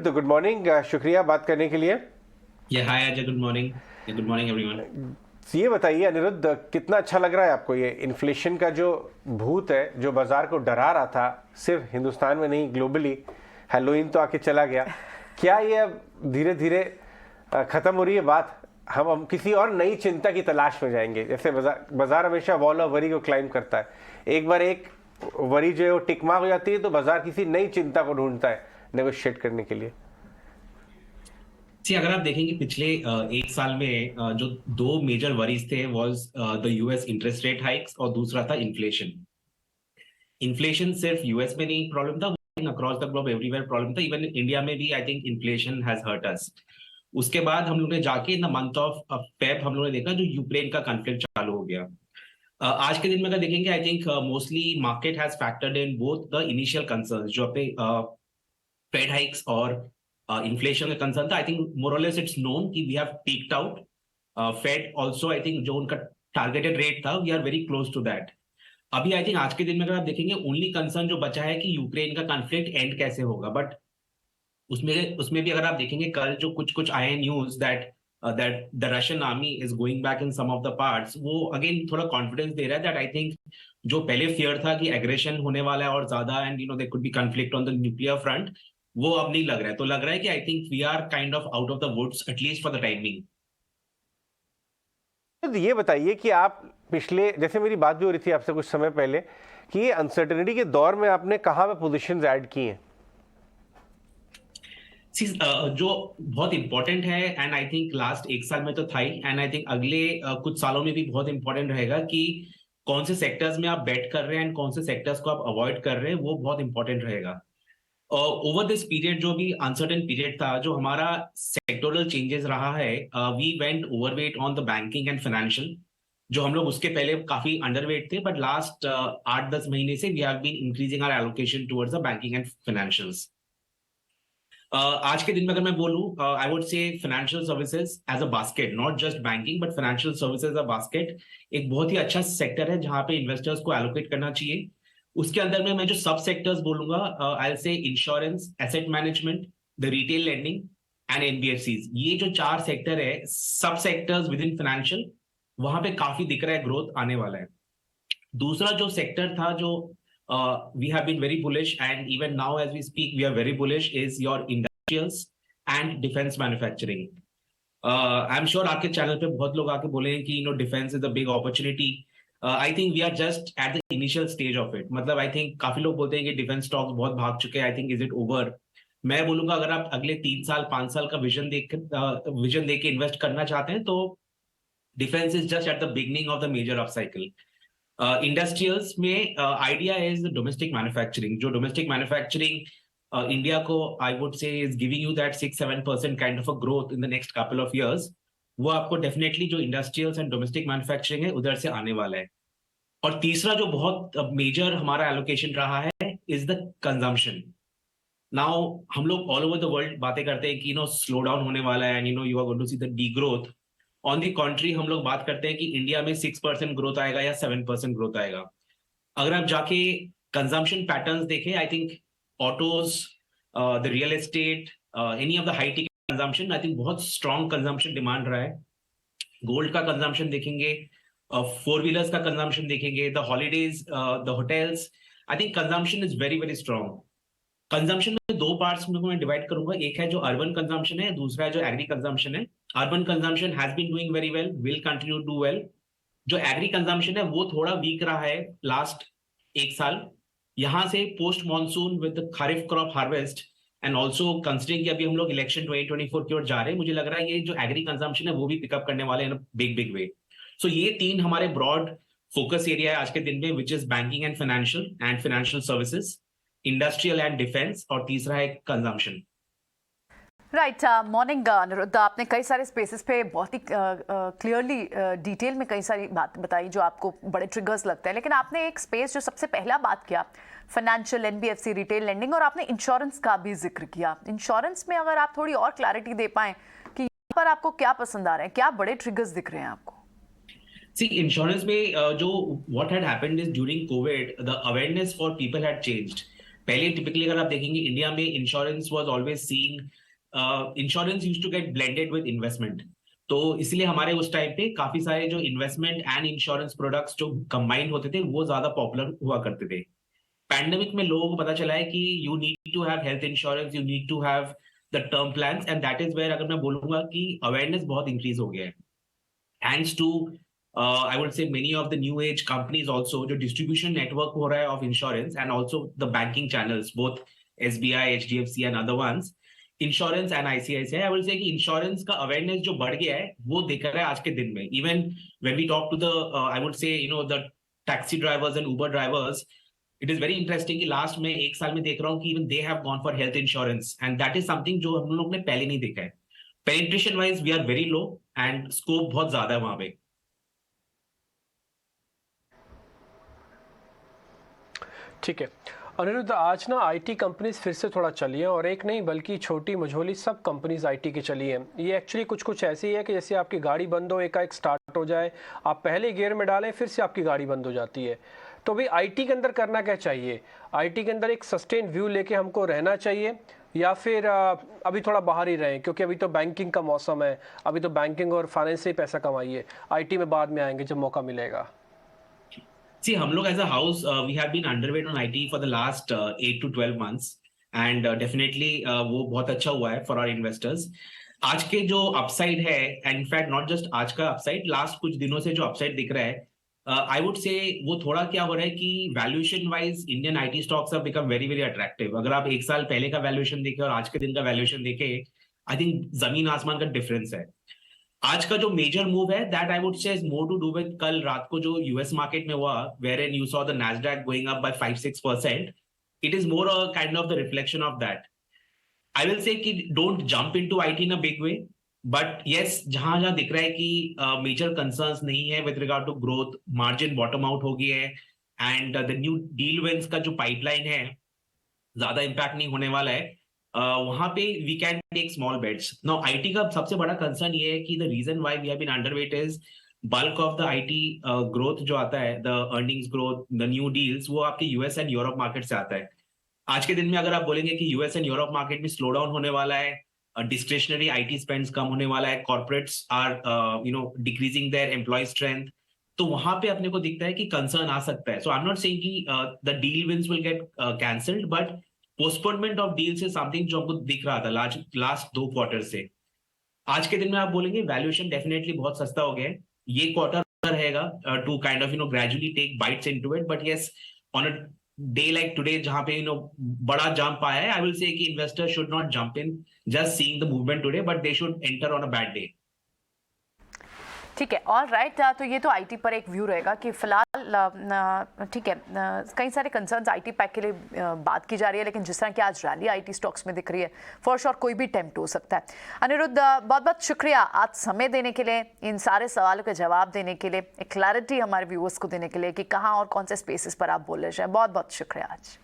Anirudh, good morning. शुक्रिया बात करने के लिए। Hi Ajay, good morning. Good morning everyone. ये बताइए अनिरुद्ध, कितना अच्छा लग रहा है आपको ये इन्फ्लेशन का जो भूत है जो बाजार को डरा रहा था, सिर्फ हिंदुस्तान में नहीं ग्लोबली। हेलोइन तो आके चला गया। क्या ये अब धीरे धीरे खत्म हो रही है बात? हम किसी और नई चिंता की तलाश में जाएंगे? जैसे बाजार हमेशा वॉल ऑफ वरी को क्लाइम करता है। एक बार एक वरी जो है वो टिकमार हो जाती है तो बाजार किसी नई चिंता को ढूंढता है नेगोशिएट करने के लिए। अगर आप देखेंगे पिछले एक साल में जो दो मेजर वरीज थे was the US interest rate hikes और दूसरा था इन्फ्लेशन। इन्फ्लेशन सिर्फ यूएस में नहीं प्रॉब्लम था, across the globe everywhere problem था। इवन इंडिया में भी I think inflation has hurt us. उसके बाद हम लोग ने जाके in the month of Feb हम लोग ने देखा जो यूक्रेन का कॉन्फ्लिक्ट चालू हो गया। आज के दिन में अगर देखेंगे I think mostly market has factored in both the initial concerns जो अपने फेड हाइक्स और इन्फ्लेशन का कंसर्न था। आई थिंक मोर और लेस इट्स नोन कि we have peaked out. Fed also I think जो उनका टारगेटेड रेट था we are very close to that. अभी आई थिंक आज के दिन में अगर आप देखेंगे ओनली कंसर्न जो बचा है कि यूक्रेन का कॉन्फ्लिक्ट एंड कैसे होगा। बट उसमें उसमें भी अगर आप देखेंगे कल जो कुछ कुछ आए news that that the Russian army is going back in some of the parts, वो अगेन थोड़ा कॉन्फिडेंस दे रहा है दैट आई थिंक जो पहले फियर था कि एग्रेशन होने वाला है और ज्यादा and there could be conflict on the nuclear front, वो अब नहीं लग रहा है। तो लग रहा है कि I think we are kind of out of the woods at least for the timing. तो ये बताइए कि आप पिछले, जैसे मेरी बात भी हो रही थी आपसे कुछ समय पहले, कि ये अनसर्टेनिटी के दौर में आपने कहाँ पे पोजीशंस ऐड की हैं? जो बहुत इंपॉर्टेंट है एंड आई थिंक लास्ट एक साल में तो था ही एंड आई थिंक अगले कुछ सालों में भी बहुत इंपॉर्टेंट रहेगा कि कौन से सेक्टर्स में आप बेट कर रहे हैं एंड कौन से सेक्टर्स को आप अवॉइड कर रहे हैं, वो बहुत इंपॉर्टेंट रहेगा। ओवर दिस पीरियड जो भी अनसर्टेन पीरियड था, जो हमारा सेक्टोरल चेंजेस रहा है, we went overweight on the banking and financial. जो हम लोग उसके पहले काफी अंडरवेट थे, बट लास्ट 8-10 महीने से we have been increasing our allocation towards the banking and financials. आज के दिन में अगर मैं बोलूं, I would say financial services as a basket, not just banking but financial services a basket एक बहुत ही अच्छा सेक्टर है जहां पे इन्वेस्टर्स को एलोकेट करना चाहिए। उसके अंदर में मैं जो सब सेक्टर्स बोलूंगा, I will say insurance, asset management, the retail lending and NBFCs. ये जो चार सेक्टर है, सब सेक्टर्स विद इन फाइनेंशियल, वहां पे काफी दिख रहा है ग्रोथ आने वाला है। दूसरा जो सेक्टर था जो we have been very bullish and even now as we speak we are very bullish is your industrials and defense manufacturing. I'm sure आपके चैनल पे बहुत लोग आके बोले हैं कि defence is a big opportunity. I think we are just at the initial stage of it. मतलब I think काफी लोग बोलते हैं कि डिफेंस स्टॉक्स बहुत भाग चुके हैं, I think is it over. मैं बोलूंगा अगर आप अगले 3 साल 5 साल का विजन देख के इन्वेस्ट करना चाहते हैं तो defence is just at the beginning of the measure of cycle. Industrials में आइडिया इज डोमेस्टिक मैन्युफैक्चरिंग। जो डोमेस्टिक मैन्युफैक्चरिंग इंडिया को आई would say is giving you that 6-7% kind of a growth in the next couple of years. वो आपको definitely जो industrials and domestic manufacturing है उधर से आने वाला है। और तीसरा जो बहुत मेजर हमारा एलोकेशन रहा है इज द कंजम्पशन। नाउ हम लोग ऑल ओवर द वर्ल्ड बातें करते हैं कि स्लो डाउन होने वाला है and you are going to see the degrowth. On the contrary हम लोग बात करते हैं कि इंडिया में 6% ग्रोथ आएगा या 7% ग्रोथ आएगा। अगर आप जाके कंजम्पशन पैटर्न्स देखें, I think autos, the real estate, any of the high ticket consumption, I think बहुत स्ट्रॉन्ग कंजम्पशन डिमांड रहा है। गोल्ड का कंजम्पशन देखेंगे, फोर व्हीलर्स का कंजम्पशन देखेंगे, the holidays, the hotels, I think consumption is very very strong. Consumption में दो parts में मैं डिवाइड करूंगा, एक है जो अर्बन कंजम्पशन है, दूसरा है जो एग्री कंजम्पशन है। Urban consumption has been doing very well, will continue to do well. जो एग्री कंजम्पशन है वो थोड़ा वीक रहा है लास्ट एक साल। यहां से post monsoon with kharif crop harvest and also considering कि अभी हम लोग इलेक्शन 2024 की ओर जा रहे हैं, मुझे लग रहा है ये जो एग्री कंजम्पशन है वो भी पिकअप करने वाले हैं बिग बिग वे। सो ये तीन हमारे ब्रॉड फोकस एरिया है आज के दिन में, which is banking and financial services, industrial and defence, और तीसरा है कंजम्पशन। राइट। मॉर्निंग अनिरुद्ध, आपने कई सारे स्पेसेस पे बहुत ही क्लियरली डिटेल में कई सारी बात बताई जो आपको बड़े ट्रिगर्स लगते हैं, लेकिन आपने एक स्पेस जो सबसे पहला बात किया, फाइनेंशियल, एनबीएफसी, रिटेल लेंडिंग, और आपने इंश्योरेंस का भी जिक्र किया। इंश्योरेंस में अगर आप थोड़ी और क्लैरिटी दे पाएं कि यहाँ पर आपको क्या पसंद आ रहे हैं, क्या बड़े ट्रिगर्स दिख रहे हैं आपको? See, इंश्योरेंस में जो what had happened is during COVID, the awareness for people had changed. पहले टिपिकली अगर आप देखेंगे इंडिया में insurance was always seen, insurance used to get blended with investment. तो इसलिए हमारे उस टाइम पे काफी सारे जो इन्वेस्टमेंट एंड इंश्योरेंस प्रोडक्ट्स जो कंबाइंड होते थे वो ज्यादा पॉपुलर हुआ करते थे। पैंडेमिक में लोगों को पता चला है कि you need to have health insurance, you need to have the term plans, and that is where अगर मैं बोलूंगा कि अवेयरनेस बहुत इंक्रीज हो गया है। Thanks to I would say many of the new age companies also, जो distribution network हो रहा है of insurance and also the banking channels, both SBI, HDFC and other ones, insurance and ICICI, I will say कि insurance का awareness जो बढ़ गया है वो दिख रहा है आज के दिन में। Even when we talk to the I would say the taxi drivers and Uber drivers, it is very interesting कि लास्ट में एक साल में देख रहा हूँ कि even they have gone for health insurance, and that is something जो हम लोग ने पहले नहीं देखा है। Penetration wise we are very low and scope बहुत ज्यादा है वहां पे। ठीक है अनिरुद्ध, आज ना आईटी कंपनीज फिर से थोड़ा चली हैं, और एक नहीं बल्कि छोटी मझोली सब कंपनीज आईटी की चली हैं। ये एक्चुअली कुछ ऐसी है कि जैसे आपकी गाड़ी बंद हो, एकाएक स्टार्ट हो जाए, आप पहले गियर में डालें फिर से आपकी गाड़ी बंद हो जाती है। तो भाई आईटी के अंदर करना क्या चाहिए? आईटी के अंदर एक सस्टेन व्यू लेके हमको रहना चाहिए, या फिर अभी थोड़ा बाहर ही रहें, क्योंकि अभी तो बैंकिंग का मौसम है, अभी तो बैंकिंग और फाइनेंस से ही पैसा कमाइए, आईटी में बाद में आएंगे जब मौका मिलेगा। See, हम लोग as a house, we have been underweight on IT for the last 8 to 12 months, and definitely वो बहुत अच्छा हुआ है for our investors। आज के जो अपसाइड है, and in fact not just आज का अपसाइड, लास्ट कुछ दिनों से जो अपसाइड दिख रहा है, I would say वो थोड़ा क्या हो रहा है कि valuation wise Indian IT stocks have become very very attractive। अगर आप एक साल पहले का वैल्यूएशन देखें और आज के दिन का वैल्यूएशन देखें, आई थिंक जमीन आसमान का डिफरेंस है। आज का जो मेजर मूव है that I would say is more to do with कल रात को जो यूएस मार्केट में हुआ, wherein you saw the Nasdaq going up by 5-6%, it is more a kind of the reflection of that। I will say कि don't jump into IT in a big way, but yes, जहां जहां दिख रहा है कि major concerns नहीं है with regard to growth, margin bottom out हो गई है, and the new deal wins का जो पाइपलाइन है ज्यादा इम्पैक्ट नहीं होने वाला है, वहां पे we can take small bets. Now IT का सबसे बड़ा कंसर्न ये है कि the reason why we have been underweight is bulk of the IT growth जो आता है, the earnings growth, the new deals, वो आपके यूएस एंड यूरोप मार्केट से आता है। आज के दिन में अगर आप बोलेंगे कि यूएस एंड यूरोप मार्केट में स्लो डाउन होने वाला है, डिस्क्रिशनरी आईटी स्पेंड्स कम होने वाला है, corporates are decreasing their employ strength, तो वहां पे अपने को दिखता है कि कंसर्न आ सकता है। So I am not saying कि the deal wins will get cancelled, but postponement of deal से समथिंग जो हमको दिख रहा था लास्ट 2 क्वार्टर से, आज के दिन में आप बोलेंगे वैल्यूएशन डेफिनेटली बहुत सस्ता हो गया है। ये क्वार्टर रहेगा to kind of gradually take bites into it, but yes on a day like today जहां पे बड़ा जंप आया है, आई विल से कि investor should not jump in just seeing the movement today, but they should enter on a bad day. ठीक है, all right. तो ये तो आईटी पर एक व्यू रहेगा कि फिलहाल ठीक है, कई सारे कंसर्न्स आईटी पैक के लिए बात की जा रही है, लेकिन जिस तरह की आज रैली आईटी स्टॉक्स में दिख रही है, फॉर श्योर कोई भी टेम्प्ट हो सकता है। अनिरुद्ध, बहुत बहुत शुक्रिया आज समय देने के लिए, इन सारे सवालों के जवाब देने के लिए, एक क्लैरिटी हमारे व्यूअर्स को देने के लिए कि कहाँ और कौन से स्पेसेस पर आप बोल रहे हैं। बहुत बहुत शुक्रिया आज।